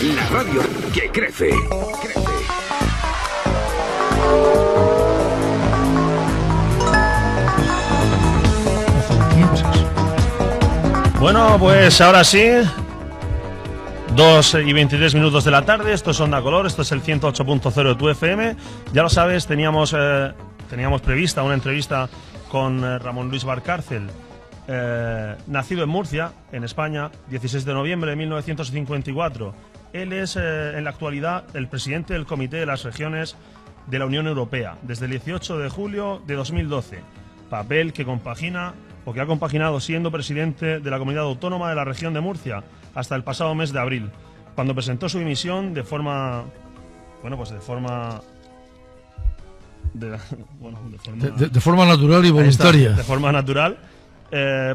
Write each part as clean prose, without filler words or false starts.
La radio que crece. Bueno, pues ahora sí, 2:23 de la tarde, esto es Onda Color, esto es el 108.0 de tu FM. Ya lo sabes, teníamos prevista una entrevista con Ramón Luis Valcárcel, nacido en Murcia, en España, 16 de noviembre de 1954. Él es, en la actualidad, el presidente del Comité de las Regiones de la Unión Europea, desde el 18 de julio de 2012, papel que ha compaginado siendo presidente de la Comunidad Autónoma de la Región de Murcia hasta el pasado mes de abril, cuando presentó su dimisión de forma natural y voluntaria. De forma natural,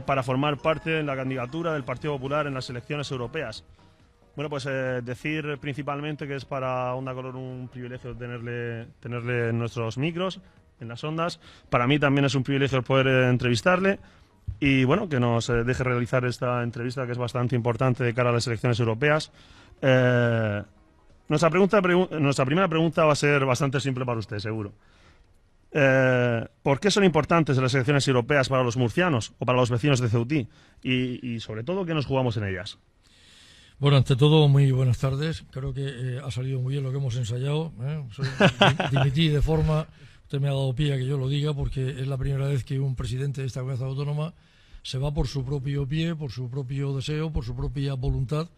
para formar parte de la candidatura del Partido Popular en las elecciones europeas. Bueno, pues decir principalmente que es para Onda Color un privilegio tenerle en nuestros micros, en las ondas. Para mí también es un privilegio poder entrevistarle y bueno, que nos deje realizar esta entrevista, que es bastante importante de cara a las elecciones europeas. Nuestra primera pregunta va a ser bastante simple para usted, seguro. ¿Por qué son importantes las elecciones europeas para los murcianos o para los vecinos de Ceutí? Y sobre todo, ¿qué nos jugamos en ellas? Bueno, ante todo, muy buenas tardes. Creo que ha salido muy bien lo que hemos ensayado. Dimití de forma... Usted me ha dado pie a que yo lo diga, porque es la primera vez que un presidente de esta comunidad autónoma se va por su propio pie, por su propio deseo, por su propia voluntad,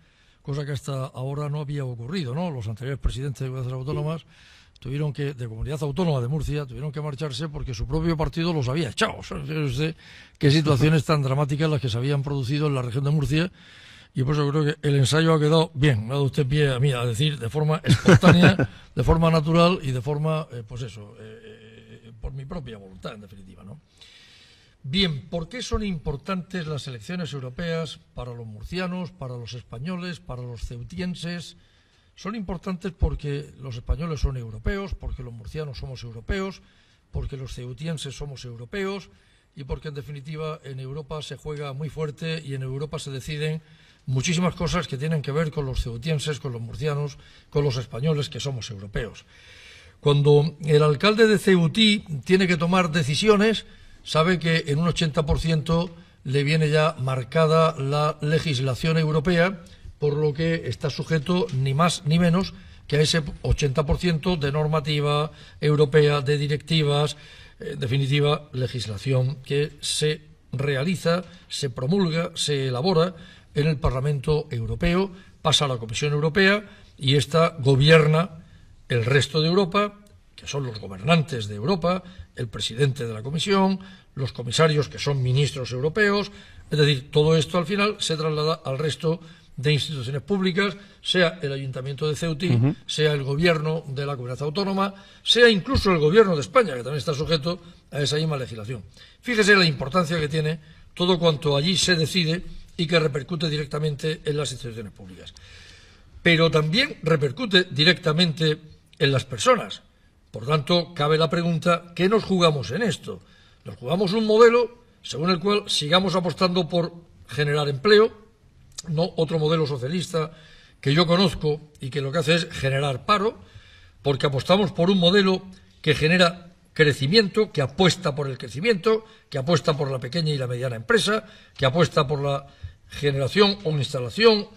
cosa que hasta ahora no había ocurrido, ¿no? Los anteriores presidentes de comunidades autónomas de comunidad autónoma de Murcia, tuvieron que marcharse porque su propio partido los había echado. Fíjese usted qué situaciones tan dramáticas las que se habían producido en la región de Murcia. Y por eso creo que el ensayo ha quedado bien. Me ha dado usted pie a mí a decir de forma espontánea, de forma natural y de forma, por mi propia voluntad, en definitiva, ¿no? Bien, ¿por qué son importantes las elecciones europeas para los murcianos, para los españoles, para los ceutienses? Son importantes porque los españoles son europeos, porque los murcianos somos europeos, porque los ceutienses somos europeos y porque, en definitiva, en Europa se juega muy fuerte y en Europa se deciden muchísimas cosas que tienen que ver con los ceutienses, con los murcianos, con los españoles, que somos europeos. Cuando el alcalde de Ceutí tiene que tomar decisiones, sabe que en un 80% le viene ya marcada la legislación europea, por lo que está sujeto ni más ni menos que a ese 80% de normativa europea, de directivas, en definitiva, legislación que se realiza, se promulga, se elabora en el Parlamento Europeo, pasa a la Comisión Europea y ésta gobierna el resto de Europa, que son los gobernantes de Europa, el presidente de la Comisión, los comisarios que son ministros europeos. Es decir, todo esto al final se traslada al resto de instituciones públicas, sea el Ayuntamiento de Ceutí, sea el Gobierno de la Comunidad Autónoma, sea incluso el Gobierno de España, que también está sujeto a esa misma legislación. Fíjese la importancia que tiene todo cuanto allí se decide y que repercute directamente en las instituciones públicas. Pero también repercute directamente en las personas. Por tanto, cabe la pregunta, ¿qué nos jugamos en esto? Nos jugamos un modelo según el cual sigamos apostando por generar empleo, no otro modelo socialista que yo conozco y que lo que hace es generar paro, porque apostamos por un modelo que genera crecimiento, que apuesta por el crecimiento, que apuesta por la pequeña y la mediana empresa, que apuesta por la generación o instalación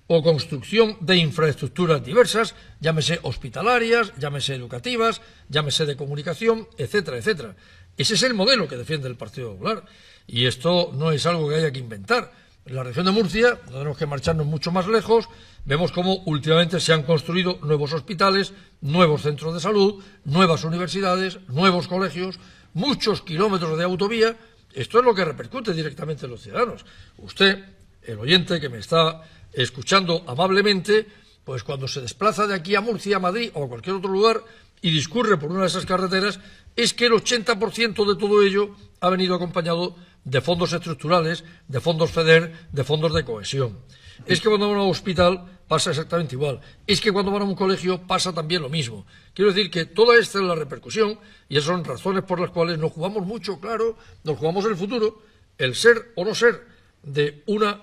o construcción de infraestructuras diversas, llámese hospitalarias, llámese educativas, llámese de comunicación, etcétera, etcétera. Ese es el modelo que defiende el Partido Popular. Y esto no es algo que haya que inventar. En la región de Murcia, no tenemos que marcharnos mucho más lejos, vemos cómo últimamente se han construido nuevos hospitales, nuevos centros de salud, nuevas universidades, nuevos colegios, muchos kilómetros de autovía. Esto es lo que repercute directamente en los ciudadanos. Usted, el oyente que me está escuchando amablemente, pues cuando se desplaza de aquí a Murcia, a Madrid o a cualquier otro lugar y discurre por una de esas carreteras, es que el 80% de todo ello ha venido acompañado de fondos estructurales, de fondos FEDER, de fondos de cohesión. Es que cuando van a un hospital pasa exactamente igual. Es que cuando van a un colegio pasa también lo mismo. Quiero decir que toda esta es la repercusión y esas son razones por las cuales nos jugamos mucho, claro, nos jugamos el futuro, el ser o no ser de una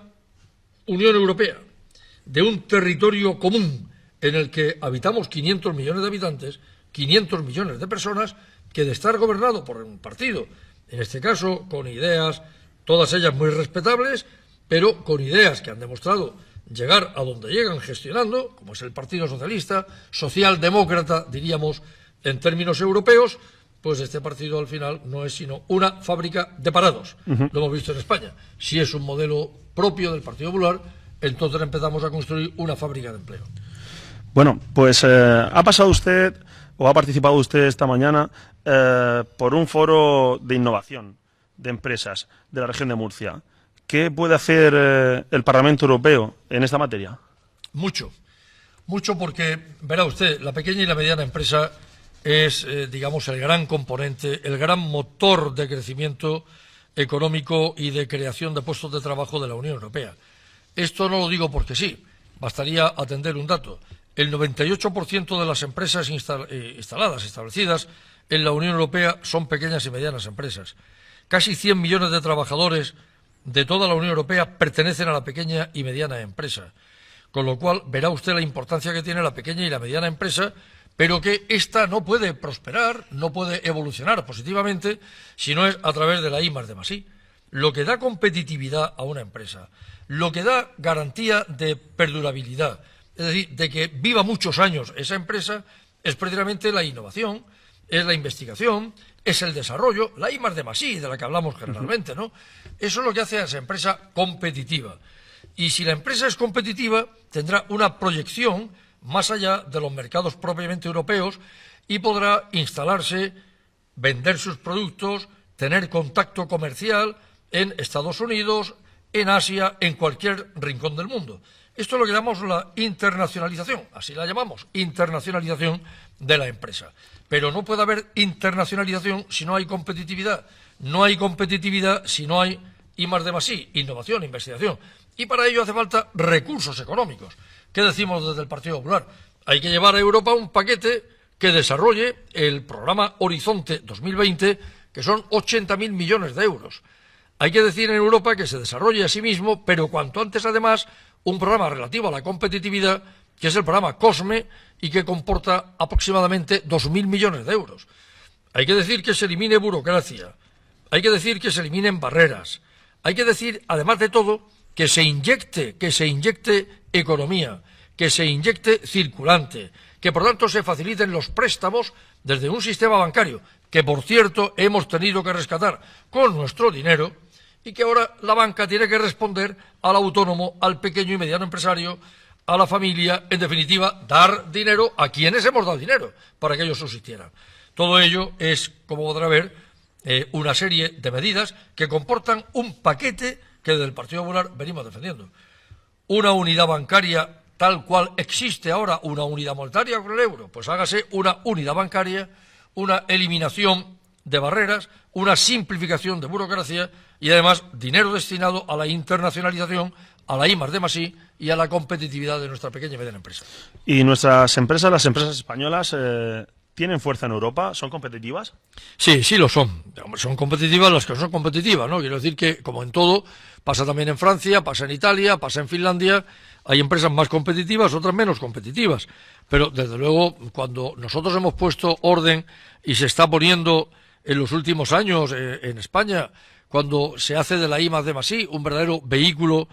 Unión Europea, de un territorio común en el que habitamos 500 millones de habitantes, 500 millones de personas, que de estar gobernado por un partido, en este caso con ideas, todas ellas muy respetables, pero con ideas que han demostrado llegar a donde llegan gestionando, como es el Partido Socialista, socialdemócrata, diríamos, en términos europeos, pues este partido al final no es sino una fábrica de parados. Lo hemos visto en España. Si es un modelo propio del Partido Popular, entonces empezamos a construir una fábrica de empleo. Bueno, pues ha pasado usted, o ha participado usted esta mañana, por un foro de innovación de empresas de la región de Murcia. ¿Qué puede hacer el Parlamento Europeo en esta materia? Mucho porque, verá usted, la pequeña y la mediana empresa es, digamos, el gran componente, el gran motor de crecimiento económico y de creación de puestos de trabajo de la Unión Europea. Esto no lo digo porque sí, bastaría atender un dato. El 98% de las empresas establecidas en la Unión Europea son pequeñas y medianas empresas. Casi 100 millones de trabajadores de toda la Unión Europea pertenecen a la pequeña y mediana empresa. Con lo cual, verá usted la importancia que tiene la pequeña y la mediana empresa, pero que ésta no puede prosperar, no puede evolucionar positivamente si no es a través de la I+D+I. Lo que da competitividad a una empresa, lo que da garantía de perdurabilidad, es decir, de que viva muchos años esa empresa, es precisamente la innovación, es la investigación, es el desarrollo, la I+D+I, de la que hablamos generalmente, ¿no? Eso es lo que hace a esa empresa competitiva. Y si la empresa es competitiva, tendrá una proyección más allá de los mercados propiamente europeos y podrá instalarse, vender sus productos, tener contacto comercial en Estados Unidos, en Asia, en cualquier rincón del mundo. Esto es lo que llamamos la internacionalización, así la llamamos, internacionalización de la empresa. Pero no puede haber internacionalización si no hay competitividad. No hay competitividad si no hay I+D+I, innovación, investigación. Y para ello hace falta recursos económicos. ¿Qué decimos desde el Partido Popular? Hay que llevar a Europa un paquete que desarrolle el programa Horizonte 2020, que son 80.000 millones de euros. Hay que decir en Europa que se desarrolle a sí mismo, pero cuanto antes además, un programa relativo a la competitividad, que es el programa COSME, y que comporta aproximadamente 2.000 millones de euros. Hay que decir que se elimine burocracia, hay que decir que se eliminen barreras, hay que decir, además de todo, que se inyecte economía, que se inyecte circulante, que por tanto se faciliten los préstamos desde un sistema bancario, que por cierto hemos tenido que rescatar con nuestro dinero, y que ahora la banca tiene que responder al autónomo, al pequeño y mediano empresario, a la familia, en definitiva, dar dinero a quienes hemos dado dinero para que ellos subsistieran. Todo ello es, como podrá ver, una serie de medidas que comportan un paquete que desde el Partido Popular venimos defendiendo. Una unidad bancaria tal cual existe ahora, una unidad monetaria con el euro, pues hágase una unidad bancaria, una eliminación de barreras, una simplificación de burocracia y además dinero destinado a la internacionalización, a la I+D+I y a la competitividad de nuestra pequeña y mediana empresa. ¿Y nuestras empresas, las empresas españolas, tienen fuerza en Europa? ¿Son competitivas? Sí, sí lo son. Son competitivas las que no son competitivas, ¿no? Quiero decir que, como en todo, pasa también en Francia, pasa en Italia, pasa en Finlandia. Hay empresas más competitivas, otras menos competitivas. Pero, desde luego, cuando nosotros hemos puesto orden y se está poniendo en los últimos años en España, cuando se hace de la I+D+I un verdadero vehículo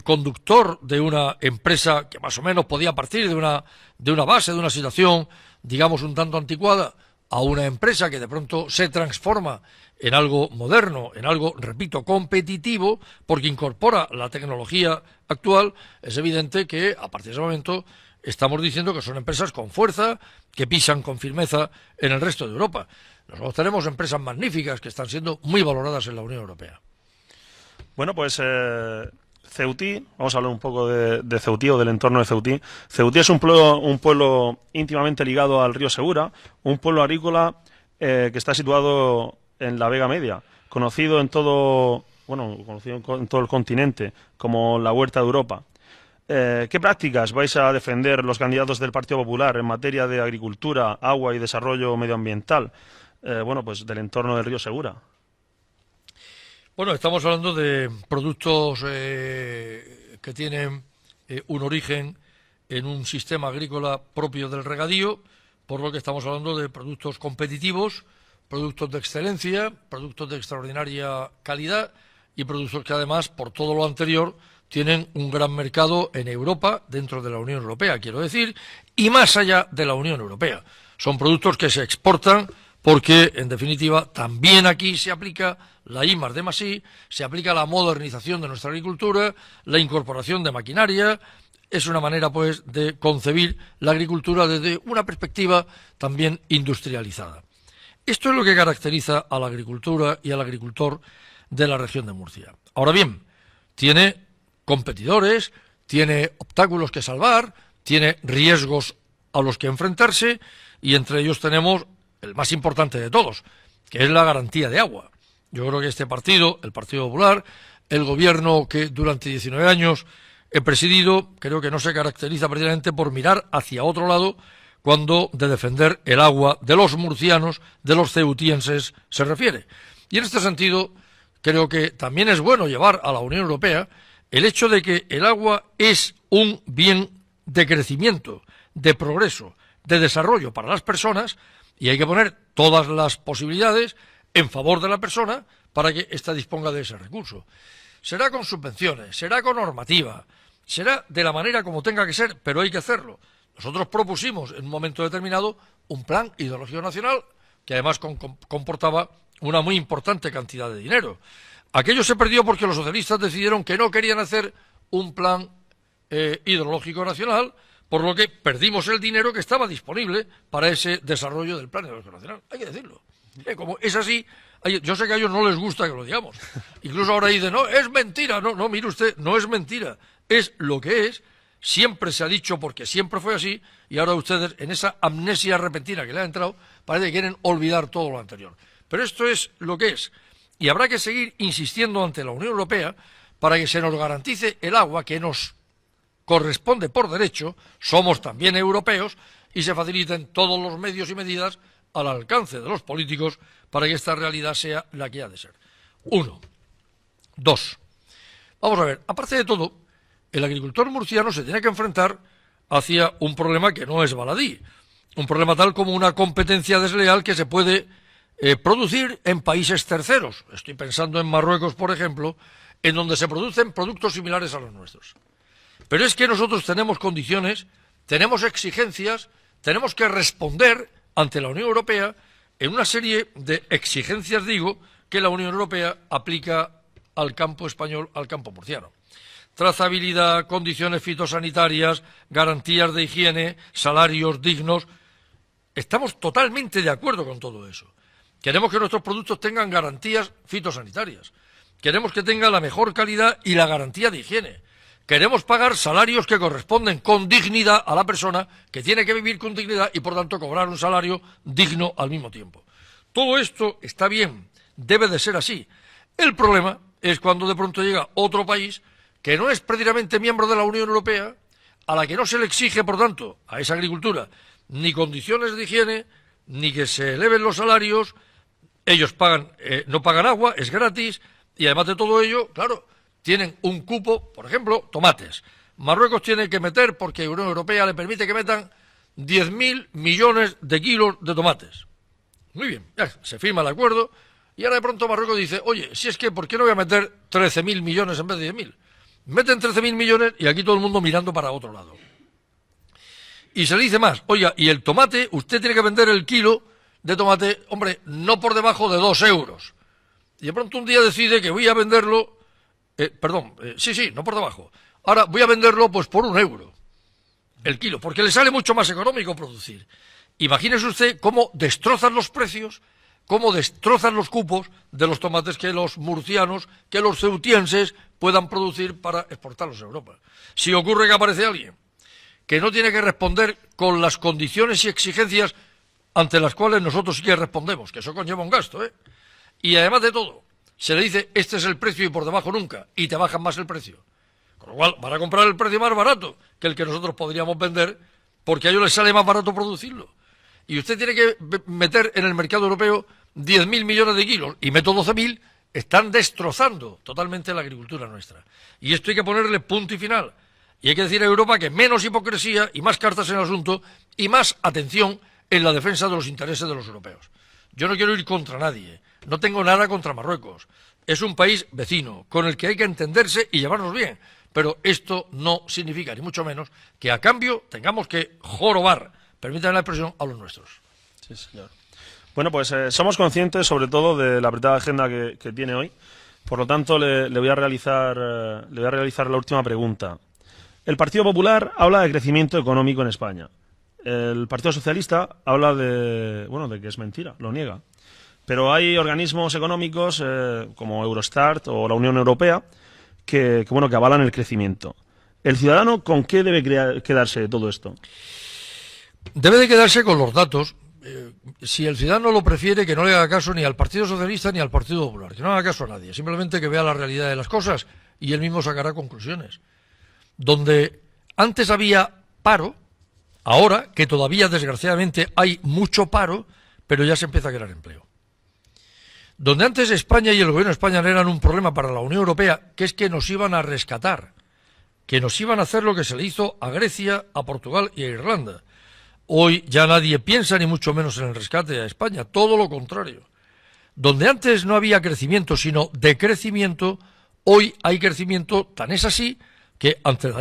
conductor de una empresa que más o menos podía partir de una base, de una situación, digamos, un tanto anticuada, a una empresa que de pronto se transforma en algo moderno, en algo, repito, competitivo, porque incorpora la tecnología actual, es evidente que a partir de ese momento estamos diciendo que son empresas con fuerza, que pisan con firmeza en el resto de Europa. Nosotros tenemos empresas magníficas que están siendo muy valoradas en la Unión Europea. Bueno, pues Ceutí, vamos a hablar un poco de Ceutí o del entorno de Ceutí. Ceutí es un pueblo íntimamente ligado al río Segura, un pueblo agrícola que está situado en la Vega Media, conocido en todo el continente como la Huerta de Europa. ¿Qué prácticas vais a defender los candidatos del Partido Popular en materia de agricultura, agua y desarrollo medioambiental? Pues del entorno del río Segura. Bueno, estamos hablando de productos que tienen un origen en un sistema agrícola propio del regadío, por lo que estamos hablando de productos competitivos, productos de excelencia, productos de extraordinaria calidad y productos que además, por todo lo anterior, tienen un gran mercado en Europa, dentro de la Unión Europea, quiero decir, y más allá de la Unión Europea. Son productos que se exportan porque, en definitiva, también aquí se aplica la I+D+I, se aplica la modernización de nuestra agricultura, la incorporación de maquinaria. Es una manera, pues, de concebir la agricultura desde una perspectiva también industrializada. Esto es lo que caracteriza a la agricultura y al agricultor de la región de Murcia. Ahora bien, tiene competidores, tiene obstáculos que salvar, tiene riesgos a los que enfrentarse, y entre ellos tenemos el más importante de todos, que es la garantía de agua. Yo creo que este partido, el Partido Popular, el gobierno que durante 19 años he presidido, creo que no se caracteriza precisamente por mirar hacia otro lado cuando de defender el agua de los murcianos, de los ceutienses, se refiere. Y en este sentido, creo que también es bueno llevar a la Unión Europea el hecho de que el agua es un bien de crecimiento, de progreso, de desarrollo para las personas, y hay que poner todas las posibilidades en favor de la persona para que ésta disponga de ese recurso. Será con subvenciones, será con normativa, será de la manera como tenga que ser, pero hay que hacerlo. Nosotros propusimos en un momento determinado un plan hidrológico nacional que además comportaba una muy importante cantidad de dinero. Aquello se perdió porque los socialistas decidieron que no querían hacer un plan hidrológico nacional, por lo que perdimos el dinero que estaba disponible para ese desarrollo del plan hidrológico nacional. Hay que decirlo. Como es así, yo sé que a ellos no les gusta que lo digamos. Incluso ahora dicen, no, es mentira. No, mire usted, no es mentira. Es lo que es. Siempre se ha dicho porque siempre fue así, y ahora ustedes, en esa amnesia repentina que le ha entrado, parece que quieren olvidar todo lo anterior. Pero esto es lo que es. Y habrá que seguir insistiendo ante la Unión Europea para que se nos garantice el agua que nos corresponde por derecho, somos también europeos, y se faciliten todos los medios y medidas al alcance de los políticos para que esta realidad sea la que ha de ser. 1. 2. Vamos a ver, aparte de todo, el agricultor murciano se tiene que enfrentar hacia un problema que no es baladí, un problema tal como una competencia desleal que se puede producir en países terceros. Estoy pensando en Marruecos, por ejemplo, en donde se producen productos similares a los nuestros. Pero es que nosotros tenemos condiciones, tenemos exigencias, tenemos que responder ante la Unión Europea en una serie de exigencias, digo, que la Unión Europea aplica al campo español, al campo murciano. Trazabilidad, condiciones fitosanitarias, garantías de higiene, salarios dignos. Estamos totalmente de acuerdo con todo eso. Queremos que nuestros productos tengan garantías fitosanitarias. Queremos que tengan la mejor calidad y la garantía de higiene. Queremos pagar salarios que corresponden con dignidad a la persona que tiene que vivir con dignidad y, por tanto, cobrar un salario digno al mismo tiempo. Todo esto está bien, debe de ser así. El problema es cuando de pronto llega otro país que no es precisamente miembro de la Unión Europea, a la que no se le exige, por tanto, a esa agricultura, ni condiciones de higiene, ni que se eleven los salarios. Ellos no pagan agua, es gratis, y además de todo ello, claro, tienen un cupo, por ejemplo, tomates. Marruecos tiene que meter, porque la Unión Europea le permite que metan 10.000 millones de kilos de tomates. Muy bien, ya se firma el acuerdo, y ahora de pronto Marruecos dice, oye, si es que, ¿por qué no voy a meter 13.000 millones en vez de 10.000? Meten 13.000 millones y aquí todo el mundo mirando para otro lado. Y se le dice más, oiga, y el tomate, usted tiene que vender el kilo de tomate, hombre, no por debajo de 2 euros. Y de pronto un día decide que voy a venderlo, no por debajo. Ahora voy a venderlo pues por 1 euro el kilo, porque le sale mucho más económico producir. Imagínese usted cómo destrozan los precios, cómo destrozan los cupos de los tomates que los murcianos, que los ceutienses puedan producir para exportarlos a Europa. Si ocurre que aparece alguien que no tiene que responder con las condiciones y exigencias ante las cuales nosotros sí que respondemos, que eso conlleva un gasto, y además de todo, se le dice, este es el precio y por debajo nunca, y te bajan más el precio. Con lo cual, van a comprar el precio más barato que el que nosotros podríamos vender, porque a ellos les sale más barato producirlo. Y usted tiene que meter en el mercado europeo 10.000 millones de kilos, y meto 12.000, están destrozando totalmente la agricultura nuestra. Y esto hay que ponerle punto y final. Y hay que decir a Europa que menos hipocresía y más cartas en el asunto y más atención en la defensa de los intereses de los europeos. Yo no quiero ir contra nadie, no tengo nada contra Marruecos. Es un país vecino, con el que hay que entenderse y llevarnos bien. Pero esto no significa, ni mucho menos, que a cambio tengamos que jorobar, permítanme la expresión, a los nuestros. Sí, señor. Bueno, pues somos conscientes sobre todo de la apretada agenda que tiene hoy. Por lo tanto, le voy a realizar la última pregunta. El Partido Popular habla de crecimiento económico en España. El Partido Socialista habla de que es mentira, lo niega. Pero hay organismos económicos como Eurostat o la Unión Europea que avalan el crecimiento. ¿El ciudadano con qué debe quedarse de todo esto? Debe de quedarse con los datos. Si el ciudadano lo prefiere, que no le haga caso ni al Partido Socialista ni al Partido Popular, que no haga caso a nadie, simplemente que vea la realidad de las cosas y él mismo sacará conclusiones. Donde antes había paro, ahora, que todavía desgraciadamente hay mucho paro, pero ya se empieza a crear empleo. Donde antes España y el gobierno de España eran un problema para la Unión Europea, que es que nos iban a rescatar, que nos iban a hacer lo que se le hizo a Grecia, a Portugal y a Irlanda. Hoy ya nadie piensa ni mucho menos en el rescate a España, todo lo contrario. Donde antes no había crecimiento, sino decrecimiento, hoy hay crecimiento, tan es así que antes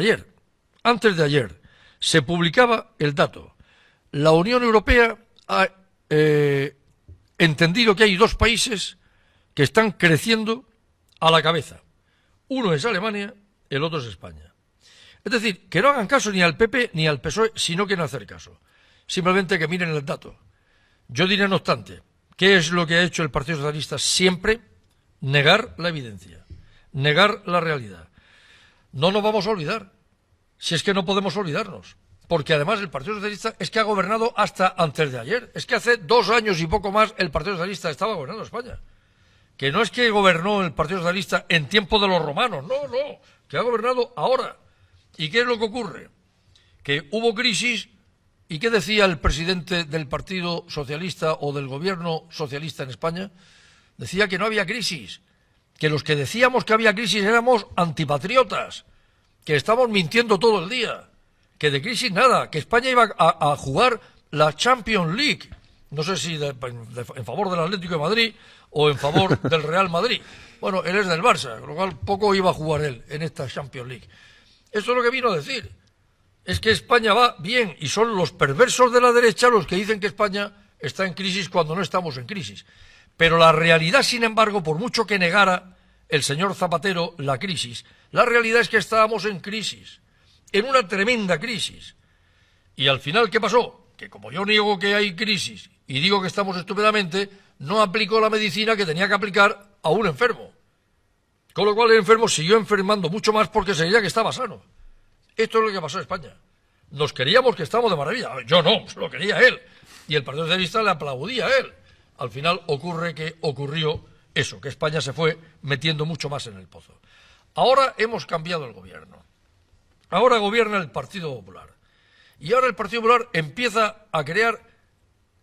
de ayer, se publicaba el dato. La Unión Europea ha entendido que hay dos países que están creciendo a la cabeza. Uno es Alemania, el otro es España. Es decir, que no hagan caso ni al PP ni al PSOE si no quieren hacer caso. Simplemente que miren el dato. Yo diré, no obstante, ¿qué es lo que ha hecho el Partido Socialista siempre? Negar la evidencia, negar la realidad. No nos vamos a olvidar, si es que no podemos olvidarnos. Porque además el Partido Socialista es que ha gobernado hasta antes de ayer. Es que hace 2 años y poco más el Partido Socialista estaba gobernando España. Que no es que gobernó el Partido Socialista en tiempo de los romanos, no, que ha gobernado ahora. ¿Y qué es lo que ocurre? Que hubo crisis, ¿y qué decía el presidente del Partido Socialista o del gobierno socialista en España? Decía que no había crisis, que los que decíamos que había crisis éramos antipatriotas, que estamos mintiendo todo el día. Que de crisis nada, que España iba a jugar la Champions League, no sé si en favor del Atlético de Madrid o en favor del Real Madrid. Bueno, él es del Barça, con lo cual poco iba a jugar él en esta Champions League. Eso es lo que vino a decir, es que España va bien y son los perversos de la derecha los que dicen que España está en crisis cuando no estamos en crisis. Pero la realidad, sin embargo, por mucho que negara el señor Zapatero la crisis, la realidad es que estábamos en crisis. En una tremenda crisis. Y al final, ¿qué pasó? Que como yo niego que hay crisis y digo que estamos estupendamente, no aplicó la medicina que tenía que aplicar a un enfermo. Con lo cual el enfermo siguió enfermando mucho más porque se creía que estaba sano. Esto es lo que pasó en España. Nos creíamos que estábamos de maravilla. Yo no, se lo quería él. Y el Partido Socialista le aplaudía a él. Al final ocurrió eso, que España se fue metiendo mucho más en el pozo. Ahora hemos cambiado el gobierno. Ahora gobierna el Partido Popular. Y ahora el Partido Popular empieza a crear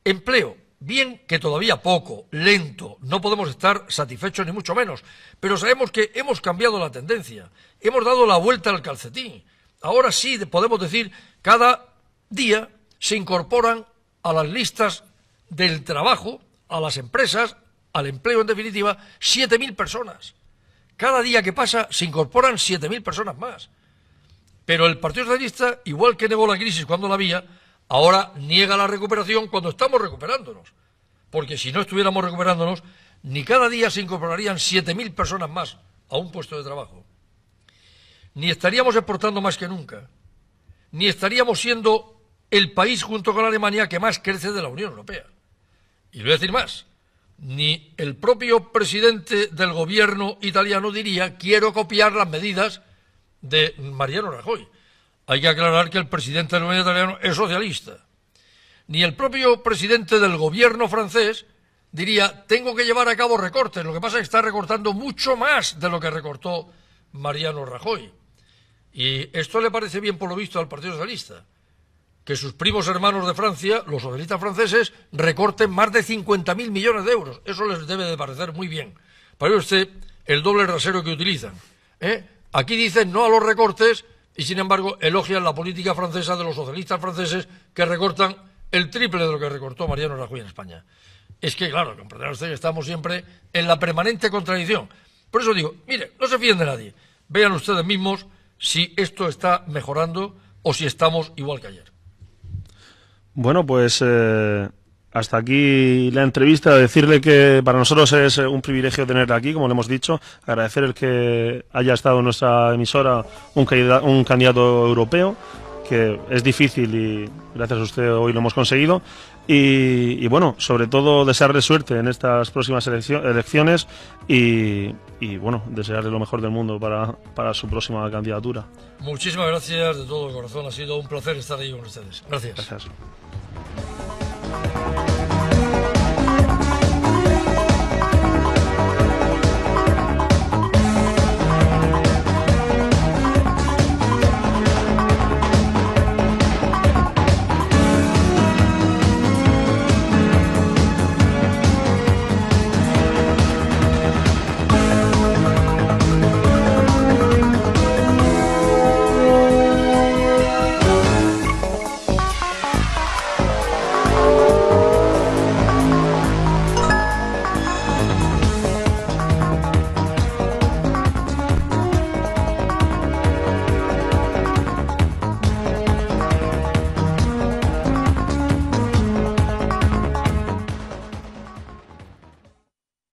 empleo. Bien que todavía poco, lento, no podemos estar satisfechos ni mucho menos. Pero sabemos que hemos cambiado la tendencia. Hemos dado la vuelta al calcetín. Ahora sí podemos decir, cada día se incorporan a las listas del trabajo, a las empresas, al empleo en definitiva, 7.000 personas. Cada día que pasa se incorporan 7.000 personas más. Pero el Partido Socialista, igual que negó la crisis cuando la había, ahora niega la recuperación cuando estamos recuperándonos. Porque si no estuviéramos recuperándonos, ni cada día se incorporarían 7.000 personas más a un puesto de trabajo. Ni estaríamos exportando más que nunca. Ni estaríamos siendo el país junto con Alemania que más crece de la Unión Europea. Y le voy a decir más. Ni el propio presidente del gobierno italiano diría quiero copiar las medidas de Mariano Rajoy. Hay que aclarar que el presidente del gobierno italiano es socialista. Ni el propio presidente del gobierno francés diría tengo que llevar a cabo recortes. Lo que pasa es que está recortando mucho más de lo que recortó Mariano Rajoy. Y esto le parece bien, por lo visto, al Partido Socialista. Que sus primos hermanos de Francia, los socialistas franceses, recorten más de 50.000 millones de euros. Eso les debe de parecer muy bien. Para usted, el doble rasero que utilizan. Aquí dicen no a los recortes, y sin embargo elogian la política francesa de los socialistas franceses que recortan el triple de lo que recortó Mariano Rajoy en España. Es que, claro, comprenderá usted que estamos siempre en la permanente contradicción. Por eso digo, mire, no se fíen de nadie. Vean ustedes mismos si esto está mejorando o si estamos igual que ayer. Bueno, pues hasta aquí la entrevista. Decirle que para nosotros es un privilegio tenerle aquí, como le hemos dicho. Agradecer el que haya estado en nuestra emisora un candidato europeo, que es difícil y gracias a usted hoy lo hemos conseguido. Y bueno, sobre todo desearle suerte en estas próximas elecciones y bueno, desearle lo mejor del mundo para su próxima candidatura. Muchísimas gracias de todo corazón, ha sido un placer estar ahí con ustedes. Gracias. Gracias.